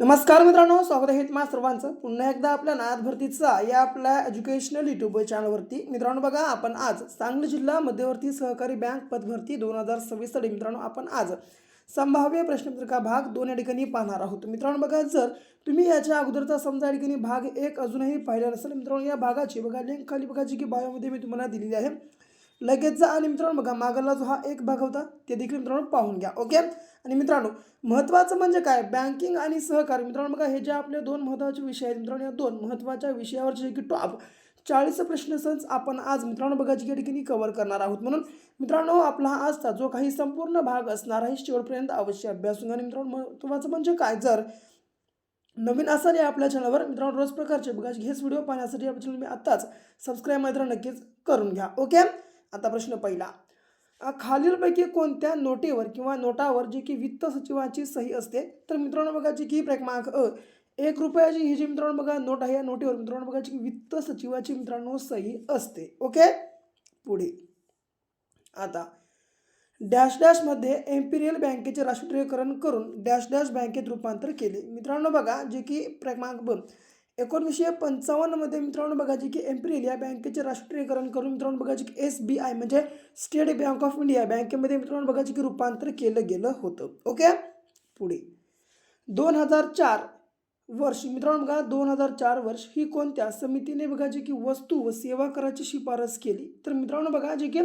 नमस्कार मित्रांनो, स्वागत आहे तुम्हा सर्वांचं पुन्हा एकदा आपल्या नाथ भरतीचा या आपल्या एज्युकेशनल यूट्यूब चॅनलवरती. मित्रांनो बघा, आपण आज सांगली जिल्हा मध्यवर्ती सहकारी बँक पदभरती 2026 साठी मित्रांनो आपण आज संभाव्य प्रश्नपत्रिका भाग 2 या ठिकाणी पाहणार आहोत. मित्रांनो बघा, जर तुम्ही याच्या अगोदरचा समजा या ठिकाणी भाग 1 अजूनही पाहिला नसेल मित्रांनो, या भागाची बघा लिंक खाली बघा जी की बायोमध्ये मी तुम्हाला दिलेली आहे, लगेच जा आणि मित्रांनो बघा मागला जो हा एक भाग होता ते देखील मित्रांनो पाहून घ्या. ओके. आणि मित्रांनो महत्त्वाचं म्हणजे काय, बँकिंग आणि सहकारी. मित्रांनो बघा, हे जे आपले दोन महत्त्वाचे विषय आहेत मित्रांनो, या दोन महत्त्वाच्या विषयावरचे की टॉप 40 प्रश्नसंच आपण आज मित्रांनो बघा जी ठिकाणी कव्हर करणार आहोत. म्हणून मित्रांनो आपला हा आजचा जो काही संपूर्ण भाग असणार आहे शेवटपर्यंत अवश्य अभ्यासून घ्या. आणि मित्रांनो महत्त्वाचं म्हणजे काय, जर नवीन असाल या आपल्या चॅनलवर मित्रांनो रोज प्रकारचे बघा हेच व्हिडिओ पाहण्यासाठी आपल्या चॅनल मी आत्ताच सबस्क्राईब मात्र नक्कीच करून घ्या. ओके. आता प्रश्न पहिला, खालीलपैकी कोणत्या नोटेवर किंवा नोटावर जे की वित्त सचिवाची सही असते. तर मित्रांनो बघा जी की क्रमांक 1 रुपयाची ही जी मित्रांनो बघा नोट आहे, या नोटेवर मित्रांनो बघा जी वित्त सचिवाची मित्रांनो सही असते. ओके. पुढे आता डॅश डॅशमध्ये एम्पिरियल बँकेचे राष्ट्रीयकरण करून डॅश डॅश बँकेत रूपांतर केले. मित्रांनो बघा जे की क्रमांक 1955 मध्ये मित्रांनो बघा जी की एम्पिरियल या बँकेचे राष्ट्रीयकरण करून मित्रांनो बघा जी की SBI म्हणजे स्टेट बँक ऑफ इंडिया बँकेमध्ये मित्रांनो बघा जी की रूपांतर केलं गेलं होतं. ओके. पुढे 2004 वर्ष मित्रांनो बघा 2004 वर्ष ही कोणत्या समितीने बघा जी की वस्तू व सेवा कराची शिफारस केली. तर मित्रांनो बघा जे की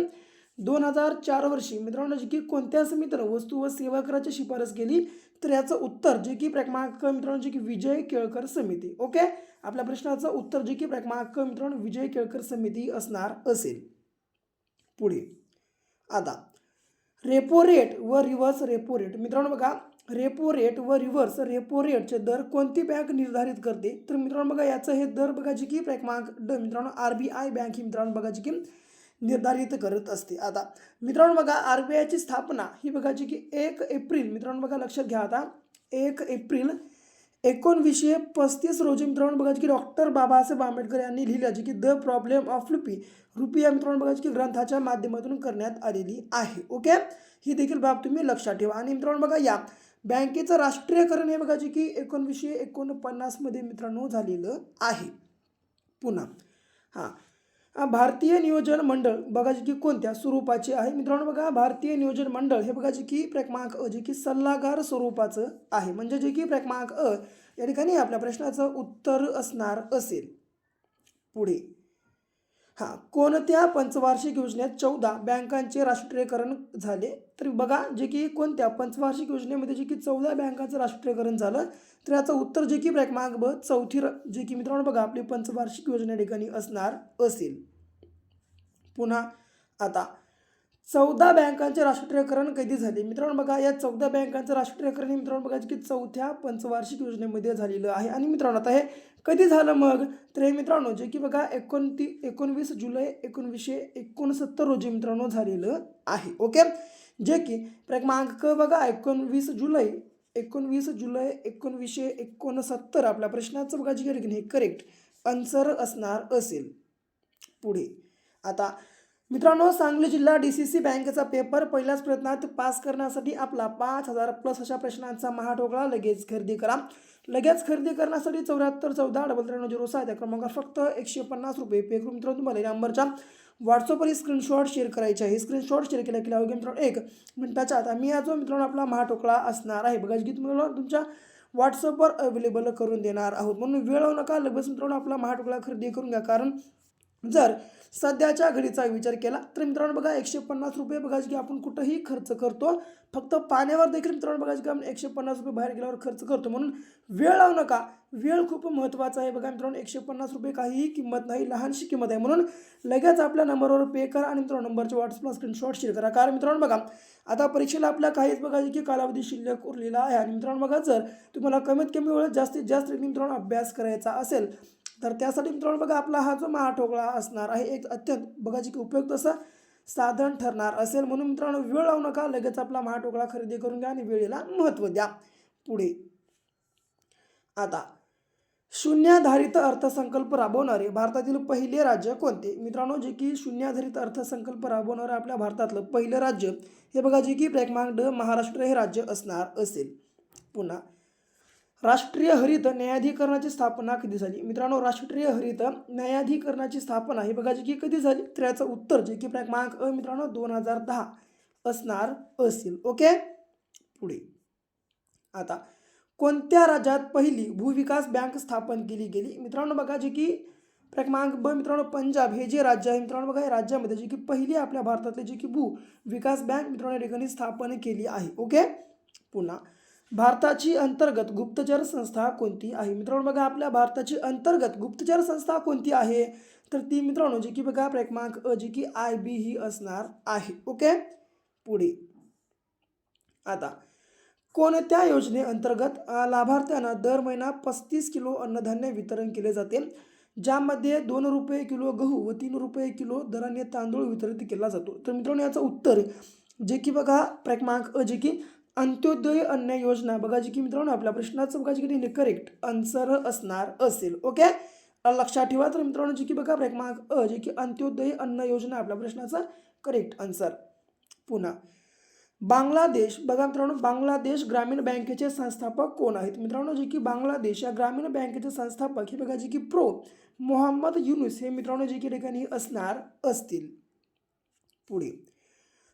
2004 वर्षी मित्रांनो जी की कोणत्या समितीने वस्तू व सेवा कराची शिफारस केली. तर याचं उत्तर जे की क्रमांक मित्रांनो जे की विजय केळकर समिती. ओके. आपल्या प्रश्नाचं उत्तर जे की क्रमांक मित्रांनो विजय केळकर समिती असणार असेल. पुढे आता रेपो रेट व रिव्हर्स रेपो रेट. मित्रांनो बघा रेपो रेट व रिव्हर्स रेपो रेटचे दर कोणती बँक निर्धारित करते. तर मित्रांनो बघा याचं हे दर बघा जी की क्रमांक मित्रांनो RBI बँक ही मित्रांनो बघा जी की निर्धारित करत असते. आता मित्रांनो बघा RBIची स्थापना ही बघा जी की 1 एप्रिल मित्रांनो बघा लक्षात घ्या, आता 1 एप्रिल 1935 रोजी मित्रांनो बघा की डॉक्टर बाबासाहेब आंबेडकर यांनी लिहिलं जी की द प्रॉब्लेम ऑफ रुपी या मित्रांनो बघा की ग्रंथाच्या माध्यमातून करण्यात आलेली आहे. ओके. ही देखील बाब तुम्ही लक्षात ठेवा. आणि मित्रांनो बघा या बँकेचं राष्ट्रीयकरण हे बघा जी की 1949 मध्ये मित्रांनो झालेलं आहे. पुन्हा भारतीय नियोजन मंडळ बघा जी की कोणत्या स्वरूपाचे आहे. मित्रांनो बघा भारतीय नियोजन मंडळ हे बघा जी की क्रमांक जे की सल्लागार स्वरूपाचं आहे. म्हणजे जे की क्रमांक या ठिकाणी आपल्या प्रश्नाचं उत्तर असणार असेल. पुढे कोणत्या पंचवार्षिक योजनेत 14 बँकांचे राष्ट्रीयकरण झाले. तर बघा जे की कोणत्या पंचवार्षिक योजनेमध्ये जे की 14 बँकांचं राष्ट्रीयकरण झालं. तर याचं उत्तर जे की क्रमांक चौथी जे की मित्रांनो बघा आपली पंचवार्षिक योजना ठिकाणी असणार असेल. पुन्हा आता 14 बँकांचे राष्ट्रीयकरण कधी झाले. मित्रांनो बघा या 14 बँकांचं राष्ट्रीयकरण मित्रांनो बघा की चौथ्या पंचवार्षिक योजनेमध्ये झालेलं आहे. आणि मित्रांनो आता हे कधी झालं मग, तर हे मित्रांनो जे की बघा 19 जुलै 1969 रोजी मित्रांनो झालेलं आहे. ओके. जे की क्रमांक बघा 19 जुलै 1969 आपल्या प्रश्नाचं बघा जी हे करेक्ट आन्सर असणार असेल. पुढे आता मित्रांनो सांगली जिल्हा DCC बँकेचा पेपर पहिल्याच प्रयत्नात पास करण्यासाठी आपला 5000 प्लस अशा प्रश्नांचा महाठोकळा लगेच खरेदी करा. लगेच खरेदी करण्यासाठी 74 14 9306 या क्रमांकावर फक्त 150 रुपये पे करून मित्रांनो तुम्हाला या नंबरच्या व्हॉट्सअपवर स्क्रीनशॉट शेअर करायचे आहे. स्क्रीनशॉट शेअर केल्या केल्या मित्रांनो 1 मिनिटाच्या आत मी जो मित्रांनो आपला महाठोकळा असणार आहे बघा की तुम्हाला तुमच्या व्हॉट्सअपवर अवेलेबल करून देणार आहोत. म्हणून वेळ लावू नका, लगेच मित्रांनो आपला महाठोकळा खरेदी करून घ्या. कारण जर सध्याच्या घडीचा विचार केला तर मित्रांनो बघा 150 रुपये बघा की आपण कुठंही खर्च करतो, फक्त पाण्यावर देखील मित्रांनो बघा की आपण 150 रुपये बाहेर गेल्यावर खर्च करतो. म्हणून वेळ लावू नका, वेळ खूप महत्त्वाचा आहे. बघा मित्रांनो 150 रुपये काहीही किंमत नाही, लहानशी किंमत आहे. म्हणून लगेच आपल्या नंबरवर पे करा आणि मित्रांनो नंबरच्या व्हॉट्सअपला स्क्रीनशॉट शेअर करा. कारण मित्रांनो बघा आता परीक्षेला आपल्या काहीच बघा की कालावधी शिल्लक उरलेला आहे. आणि मित्रांनो बघा जर तुम्हाला कमीत कमी वेळेत जास्तीत जास्त मित्रांनो अभ्यास करायचा असेल तर त्यासाठी मित्रांनो बघा आपला हा जो महाठोकळा असणार आहे एक अत्यंत बघा जी की उपयुक्त असं साधन ठरणार असेल. म्हणून मित्रांनो वेळ लावू नका, लगेच आपला महाठोकळा खरेदी करून घ्या आणि वेळेला महत्त्व द्या. पुढे आता शून्याधारित अर्थसंकल्प राबवणारे भारतातील पहिले राज्य कोणते. मित्रांनो जे की शून्याधारित अर्थसंकल्प राबवणारे आपल्या भारतातलं पहिलं राज्य हे बघा जे की क्रमांक महाराष्ट्र हे राज्य असणार असेल. पुन्हा राष्ट्रीय हरित न्यायाधिकरणाची स्थापना कधी झाली? मित्रांनो, राष्ट्रीय हरित न्यायाधिकरणाची स्थापना ही बघा जी की कधी झाली, तर याचं उत्तर जे की क्रमांक मित्रांनो 2010 असणार असेल. ओके, पुढे आता कोणत्या राज्यात पहिली भूविकास बँक स्थापन केली गेली? मित्रांनो बघा जे की क्रमांक ब मित्रांनो पंजाब हे जे राज्य आहे मित्रांनो बघा, या राज्यामध्ये जी की पहिली आपल्या भारतातली जी की भू विकास बँक मित्रांनो या ठिकाणी स्थापन केली आहे. ओके, पुन्हा भारताची अंतर्गत गुप्तचर संस्था कोणती आहे? मित्रांनो बघा, आपल्या भारताची अंतर्गत गुप्तचर संस्था कोणती आहे? तर ती मित्रांनो जी की बघा क्रमांक जी की IB ही असणार आहे. ओके, पुढे आता कोणत्या योजनेअंतर्गत लाभार्थ्यांना दर महिना 35 किलो अन्नधान्य वितरण केले जाते, ज्यामध्ये 2 रुपये किलो गहू व 3 रुपये किलो दराने तांदूळ वितरित केला जातो? तर मित्रांनो याचं उत्तर जे की बघा क्रमांक जे की अंत्योदय अन्न योजना बघा जी की मित्रांनो आपल्या प्रश्नाचं बघा जी की करेक्ट आन्सर असणार असेल. ओके, लक्षात ठेवा. तर मित्रांनो जी की बघा क्रमांक जे की अंत्योदय अन्न योजना आपल्या प्रश्नाचा करेक्ट आन्सर. पुन्हा बांगलादेश बघा मित्रांनो, बांगलादेश ग्रामीण बँकेचे संस्थापक कोण आहेत? मित्रांनो जे की बांगलादेश या ग्रामीण बँकेचे संस्थापक हे बघा जे की मोहम्मद युनुस हे मित्रांनो जे की ठिकाणी असणार असतील. पुढे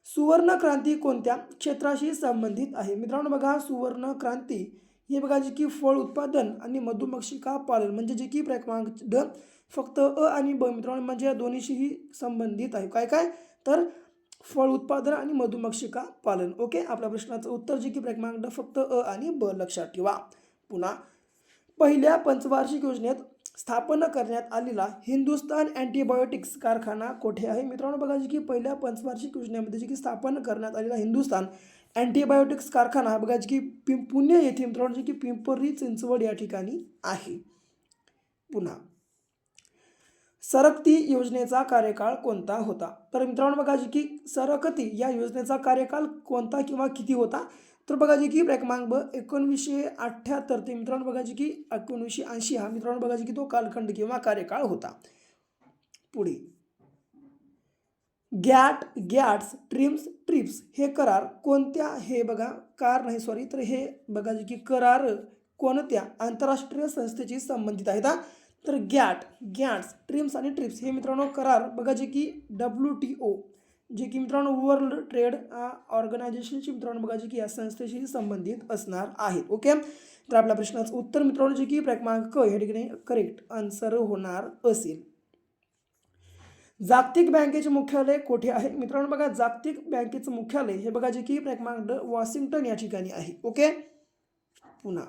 सुवर्ण क्रांती कोणत्या क्षेत्राशी संबंधित आहे? मित्रांनो बघा, सुवर्ण क्रांती हे बघा जे की फळ उत्पादन आणि मधुमक्षिका पालन म्हणजे जे की क्रमांक ड फक्त आणि ब मित्रांनो म्हणजे या दोन्हीशीही संबंधित आहे. काय काय तर फळ उत्पादन आणि मधुमक्षिका पालन. ओके, आपल्या प्रश्नाचं उत्तर जे की क्रमांक ड फक्त आणि ब लक्षात ठेवा. पुन्हा पहिल्या पंचवार्षिक योजनेत स्थापन करण्यात आलेला हिंदुस्तान अँटीबायोटिक्स कारखाना कोठे आहे? मित्रांनो बघा जी की पहिल्या पंचवार्षिक योजनेमध्ये जी की स्थापन करण्यात आलेला हिंदुस्तान अँटीबायोटिक्स कारखाना बघा जी की पुणे येथे मित्रांनो जी की पिंपरी चिंचवड या ठिकाणी आहे. पुन्हा सरकती योजनेचा कार्यकाळ कोणता होता? तर मित्रांनो बघा जी की सरकती या योजनेचा कार्यकाळ कोणता किंवा किती होता? तर बघा जी की क्रमांक ब 1978 ते मित्रांनो बघा जी की 1980 हा मित्रांनो बघा जी की तो कालखंड किंवा कार्यकाळ होता. पुढे गॅट्स ट्रिप्स हे करार कोणत्या हे बघा कार नाही सॉरी तर हे बघा जी की करार कोणत्या आंतरराष्ट्रीय संस्थेशी संबंधित आहेत? तर गॅट्स ट्रिम्स आणि ट्रिप्स हे मित्रांनो करार बघा जे की WTO जे की मित्रांनो वर्ल्ड ट्रेड ऑर्गनायझेशनची मित्रांनो बघा जे की या संस्थेशी संबंधित असणार आहेत. ओके, तर आपल्या प्रश्नाचं उत्तर मित्रांनो जे की क्रमांक क या ठिकाणी करेक्ट आन्सर होणार असेल. जागतिक बँकेचे मुख्यालय कोठे आहे? मित्रांनो बघा, जागतिक बँकेचं मुख्यालय हे बघा जे की क्रमांक ड वॉशिंग्टन या ठिकाणी आहे. ओके, पुन्हा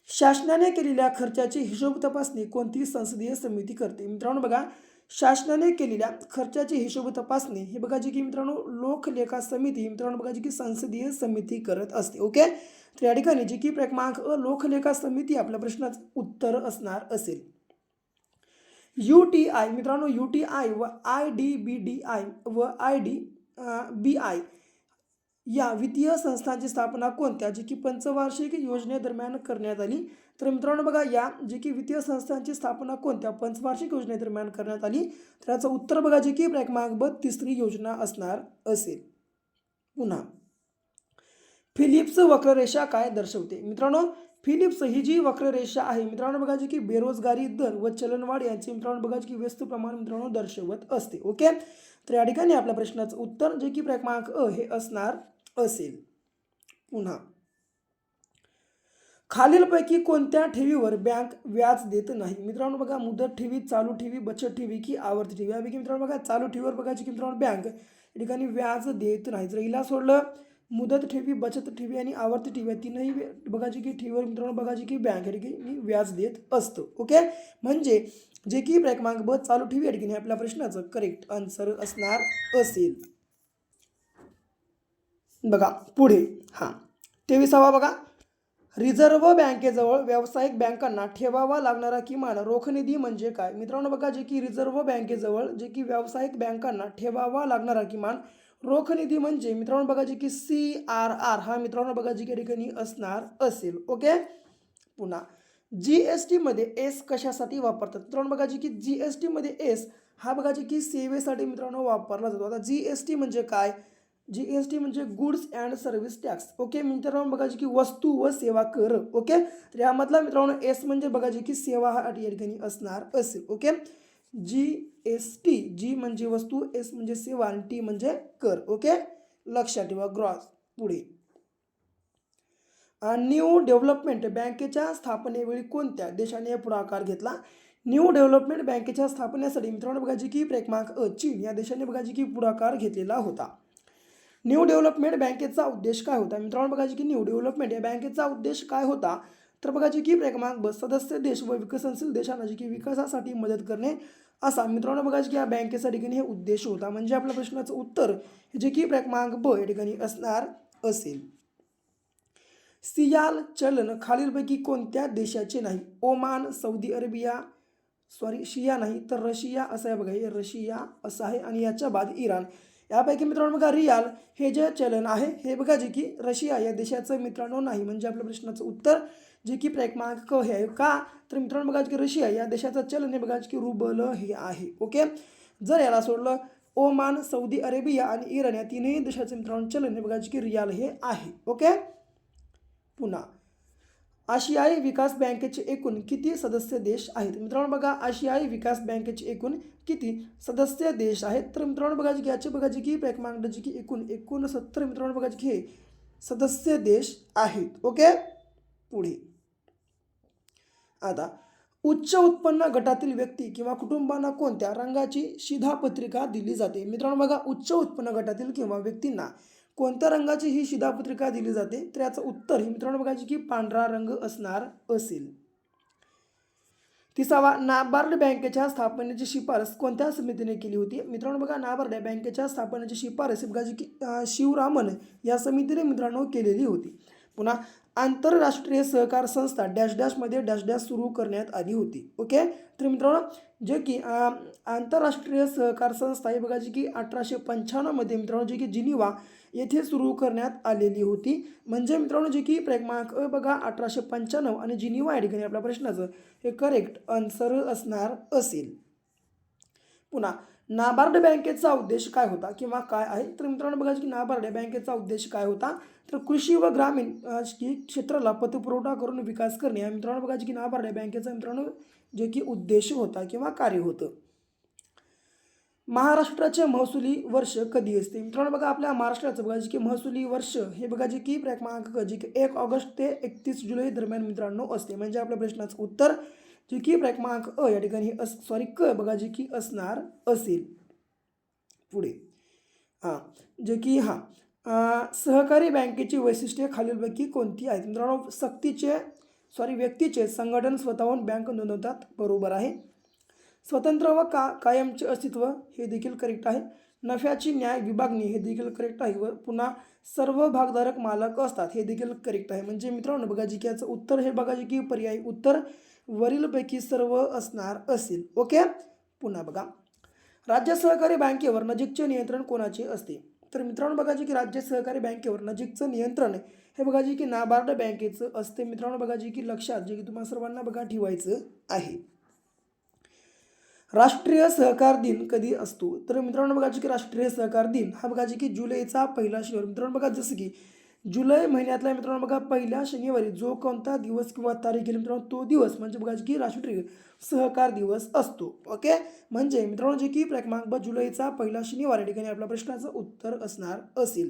शासनाने केलेल्या खर्चाची हिशोब तपासणी कोणती संसदीय समिती करते? मित्रांनो बघा, शासनाने केलेल्या खर्चाची हिशोब तपासणी हे बघा जी की मित्रांनो लोकलेखा समिती मित्रांनो बघा जी की संसदीय समिती करत असते. ओके, तर या ठिकाणी जी की क्रमांक लोकलेखा समिती आपल्या प्रश्नाचं उत्तर असणार असेल. UTI मित्रांनो UTI व IDBDI व IDBI या वित्तीय संस्थांची स्थापना कोणत्या जी की पंचवार्षिक योजनेदरम्यान करण्यात आली? तर मित्रांनो बघा, या जी की वित्तीय संस्थांची स्थापना कोणत्या पंचवार्षिक योजनेदरम्यान करण्यात आली? तर याचं उत्तर बघा जे की क्रमांक ब तिसरी योजना असणार असेल. पुन्हा फिलिप्स वक्ररेषा काय दर्शवते? मित्रांनो फिलिप्स ही जी वक्ररेषा आहे मित्रांनो बघा जी की बेरोजगारी दर व चलनवाढ यांचे मित्रांनो बघा जी की व्यस्त प्रमाण मित्रांनो दर्शवत असते. ओके, तर या ठिकाणी आपल्या प्रश्नाचं उत्तर जे की क्रमांक हे असणार असेल. पुन्हा खालीलपैकी कोणत्या ठेवीवर बँक व्याज देत नाही? मित्रांनो बघा, मुदत ठेवी, चालू ठेवी, बचत ठेवी की आवर्ती ठेवी? यापैकी मित्रांनो बघा चालू ठेवीवर बघा जी की मित्रांनो बँक या ठिकाणी व्याज देत नाही. जर हिला सोडलं मुदत ठेवी, बचत ठेवी आणि आवर्ती ठेवी तीनही बघा जी की ठेवीवर मित्रांनो बघा जी की बँक या ठिकाणी व्याज देत असतं. ओके, म्हणजे जे की क्रमांक ब चालू ठेवी या ठिकाणी आपल्या प्रश्नाचं करेक्ट आन्सर असणार असेल. बघा पुढे 23वा बघा, रिझर्व्ह बँकेजवळ व्यावसायिक बँकांना ठेवावा लागणारा किमान रोख निधी म्हणजे काय? मित्रांनो बघा जे की रिझर्व्ह बँकेजवळ जे की व्यावसायिक बँकांना ठेवावा लागणारा किमान रोख निधी म्हणजे मित्रांनो बघा जे की CRR हा मित्रांनो बघा जी की ठिकाणी असणार असेल. ओके, पुन्हा GST मध्ये एस कशासाठी वापरतात? मित्रांनो बघा जी की GST मध्ये एस हा बघा जी की सेवेसाठी मित्रांनो वापरला जातो. आता GST म्हणजे काय? GST म्हणजे goods and service tax. Okay मित्रांनो बघा जी की वस्तू व सेवा कर. ओके तर यामधला मित्रांनो एस म्हणजे बघा जी की सेवा हा या ठिकाणी असणार असेल. ओके GST, जी म्हणजे वस्तू, एस म्हणजे सेवा आणि टी म्हणजे कर. ओके लक्षात ठेवा. ग्रॉस. पुढे न्यू डेव्हलपमेंट बँकेच्या स्थापनेवेळी कोणत्या देशाने पुढाकार घेतला? न्यू डेव्हलपमेंट बँकेच्या स्थापनेसाठी मित्रांनो बघा जी की क्रमांक चीन या देशाने बघा जी की पुढाकार घेतलेला होता. न्यू डेव्हलपमेंट बँकेचा उद्देश काय होता? मित्रांनो बघा जी की न्यू डेव्हलपमेंट या बँकेचा उद्देश काय होता? तर बघा जी की क्रमांक सदस्य देश व विकसनशील देशांना जी की विकासासाठी मदत करणे असा मित्रांनो बघा जी की या बँकेचा ठिकाणी हे उद्देश होता. म्हणजे आपल्या प्रश्नाचं उत्तर जे की क्रमांक ब या ठिकाणी असणार असेल. सियाल चलन खालीलपैकी कोणत्या देशाचे नाही? ओमान, सौदी अरेबिया, शिया नाही तर रशिया असं आहे बघा. हे रशिया असं आहे आणि याच्या बाद इराण. यापैकी मित्रांनो बघा रियाल हे जे चलन आहे हे बघा जे की रशिया या देशाचं मित्रांनो नाही. म्हणजे आपल्या प्रश्नाचं उत्तर जे की क्रमांक क हे आहे. का तर मित्रांनो बघा की रशिया या देशाचं चलन हे बघा की रुबल हे आहे. ओके जर याला सोडलं ओमान, सौदी अरेबिया आणि इराण या तीनही देशाचे मित्रांनो चलन हे बघा की रियाल हे आहे. ओके पुन्हा आशियाई विकास बँकेचे एकूण किती सदस्य देश आहेत? मित्रांनो बघा आशियाई विकास बँकेचे एकूण किती सदस्य देश आहेत? तर मित्रांनो बघा की याचे बघा जी की क्रमांक जी की 69 मित्रांनो बघा की हे सदस्य देश आहेत. ओके पुढे आता उच्च उत्पन्न गटातील व्यक्ती किंवा कुटुंबांना कोणत्या रंगाची शिधापत्रिका दिली जाते? मित्रांनो बघा उच्च उत्पन्न गटातील किंवा व्यक्तींना कोणत्या रंगाची ही शिधापत्रिका दिली जाते? तर याचं उत्तर ही मित्रांनो बघायची की पांढरा रंग असणार असेल. 30वा नाबार्ड बँकेच्या स्थापनेची शिफारस कोणत्या समितीने केली होती? मित्रांनो बघा नाबार्ड बँकेच्या स्थापनेची शिफारस बघायची की शिवरामन या समितीने मित्रांनो केलेली होती. पुन्हा आंतरराष्ट्रीय सहकार संस्था डॅश डॅशमध्ये डॅश डॅश सुरू करण्यात आली होती. ओके तर मित्रांनो जे की आंतरराष्ट्रीय सहकार संस्था ही बघा जी की 1895मध्ये मित्रांनो जे की जिनिवा येथे सुरू करण्यात आलेली होती. म्हणजे मित्रांनो जे की क्रमांक बघा 1895 आणि जिनिवा या ठिकाणी आपल्या प्रश्नाचं हे करेक्ट आन्सर असणार असेल. पुन्हा नाबार्ड बँकेचा उद्देश काय होता किंवा काय आहे? तर मित्रांनो बघा की नाबार्ड बँकेचा उद्देश काय होता? तर कृषी व ग्रामीण क्षेत्राला पतपुरवठा करून विकास करणे या मित्रांनो बघा की नाबार्ड बँकेचा मित्रांनो जे की उद्देश होता किंवा कार्य होतं. महाराष्ट्राचे महसुली वर्ष कधी असते? मित्रांनो बघा आपल्या महाराष्ट्राचं बघा जे की महसुली वर्ष हे बघा जे की क्रमांक जे की 1 ऑगस्ट ते 31 जुलै दरम्यान मित्रांनो असते. म्हणजे आपल्या प्रश्नाचं उत्तर जे की क्रमांक या ठिकाणी क बघा जे की असणार असेल. पुढे जे की सहकारी बँकेची वैशिष्ट्ये खालीलपैकी कोणती आहेत? मित्रांनो व्यक्तीचे संघटन स्वतःहून बँक नोंदवतात. बरोबर आहे. स्वतंत्र व कायमचे अस्तित्व हे देखील करेक्ट आहे. नफ्याची न्याय विभागणी हे देखील करेक्ट आहे. व पुन्हा सर्व भागधारक मालक असतात हे देखील करेक्ट आहे. म्हणजे मित्रांनो बघा जी की याचं उत्तर हे बघा जी की पर्यायी उत्तर वरीलपैकी सर्व असणार असेल. ओके पुन्हा बघा राज्य सहकारी बँकेवर नजीकचे नियंत्रण कोणाचे असते? तर मित्रांनो बघा जी की राज्य सहकारी बँकेवर नजीकचं नियंत्रण हे बघा जी की नाबार्ड बँकेचं असते. मित्रांनो बघा जी की लक्षात जे की तुम्हाला सर्वांना बघा ठेवायचं आहे. राष्ट्रीय सहकार दिन कधी असतो? तर मित्रांनो बघा की राष्ट्रीय सहकार दिन हा बघा की जुलैचा पहिला शनिवार. मित्रांनो बघा जसं की जुलै महिन्यातला मित्रांनो बघा पहिल्या शनिवारी जो कोणता दिवस किंवा तारीख येईल मित्रांनो तो दिवस म्हणजे बघा की राष्ट्रीय सहकार दिवस असतो. ओके म्हणजे मित्रांनो जे की क्रमांक जुलैचा पहिला शनिवार या ठिकाणी आपल्या प्रश्नाचं उत्तर असणार असेल.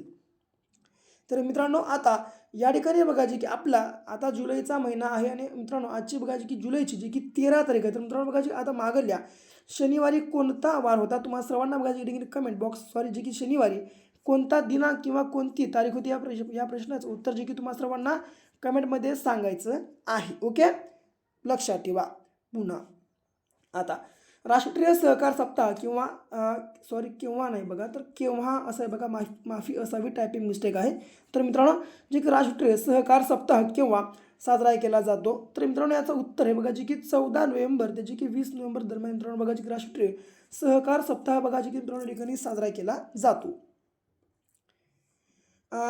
तर मित्रांनो आता या ठिकाणी बघा जी की आपला आता जुलैचा महिना आहे आणि मित्रांनो आजची बघा जी की जुलैची जी की 13 तारीख आहे. तर मित्रांनो बघा जी आता मागल्या शनिवारी कोणता वार होता? तुम्हाला सर्वांना बघा जी की कमेंट बॉक्स जी की शनिवारी कोणता दिनांक किंवा कोणती तारीख होती या प्रश्नाचं उत्तर जे की तुम्हाला सर्वांना कमेंटमध्ये सांगायचं आहे. ओके लक्षात ठेवा. पुन्हा आता राष्ट्रीय सहकार सप्ताह केव्हा नाही बघा तर केव्हा असं आहे बघा. माफी असावी टायपिंग मिस्टेक आहे. तर मित्रांनो जे की राष्ट्रीय सहकार सप्ताह केव्हा साजरा केला जातो? तर मित्रांनो याचं उत्तर आहे बघा जे की 14 नोव्हेंबर ते जे की 20 नोव्हेंबर दरम्यान मित्रांनो बघा जे की राष्ट्रीय सहकार सप्ताह बघा जे की मित्रांनो ठिकाणी साजरा केला जातो.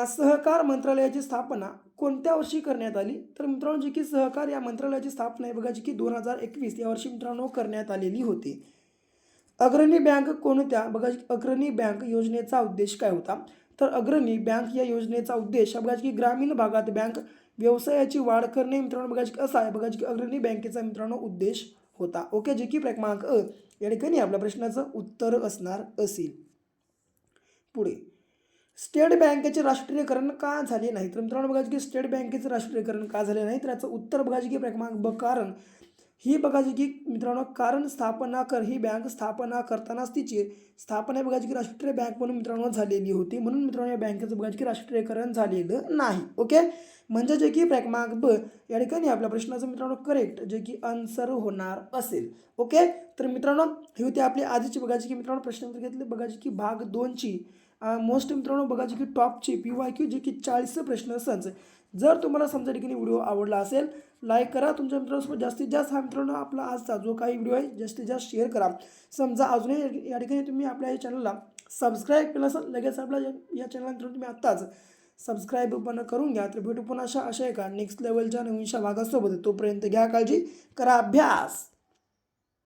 सहकार मंत्रालयाची स्थापना कोणत्या वर्षी करण्यात आली? तर मित्रांनो जी की सहकार या मंत्रालयाची स्थापना आहे बघा जी की 2021 या वर्षी मित्रांनो करण्यात आलेली होती. अग्रणी बँक कोणत्या बघा अग्रणी बँक योजनेचा उद्देश काय होता? तर अग्रणी बँक या योजनेचा उद्देश बघा की ग्रामीण भागात बँक व्यवसायाची वाढ करणे मित्रांनो बघा की असा आहे बघा की अग्रणी बँकेचा मित्रांनो उद्देश होता. ओके, जे की क्रमांक या ठिकाणी आपल्या प्रश्नाचं उत्तर असणार असेल. पुढे स्टेट बँकेचे राष्ट्रीयकरण का झाले नाही? तर मित्रांनो बघा की स्टेट बँकेचं राष्ट्रीयकरण का झाले नाही तर याचं उत्तर बघा की क्रमांक ब कारण ही बघायची की मित्रांनो कारण ही बँक स्थापना करतानाच तिची स्थापना बघायची की राष्ट्रीय बँक म्हणून मित्रांनो झालेली होती, म्हणून मित्रांनो या बँकेचं बघायची की राष्ट्रीयकरण झालेलं नाही. ओके, म्हणजे जे की क्रमांक ब या ठिकाणी आपल्या प्रश्नाचं मित्रांनो करेक्ट जे की आन्सर होणार असेल. ओके, तर मित्रांनो ही होती आपली आधीची बघायची की मित्रांनो प्रश्न घेतले बघायची की भाग 2ची मोस्ट मित्रांनो बघायची की टॉपची PYQ जे की 40 प्रश्न संच. जर तुम्हाला समजा ठिकाणी व्हिडिओ आवडला असेल लाईक करा, तुमच्या मित्रांसोबत जास्तीत जास्त हा मित्रांनो आपला आजचा जो काही व्हिडिओ आहे जास्तीत जास्त शेअर करा. समजा अजूनही या ठिकाणी तुम्ही आपल्या या चॅनलला सबस्क्राईब केलं असेल लगेच आपल्या या चॅनलला मित्रांनो तुम्ही आत्ताच सबस्क्राईब पण करून घ्या. तर भेटू पण अशा एका नेक्स्ट लेवलच्या नवीनशा भागासोबत. तोपर्यंत घ्या काळजी, करा अभ्यास.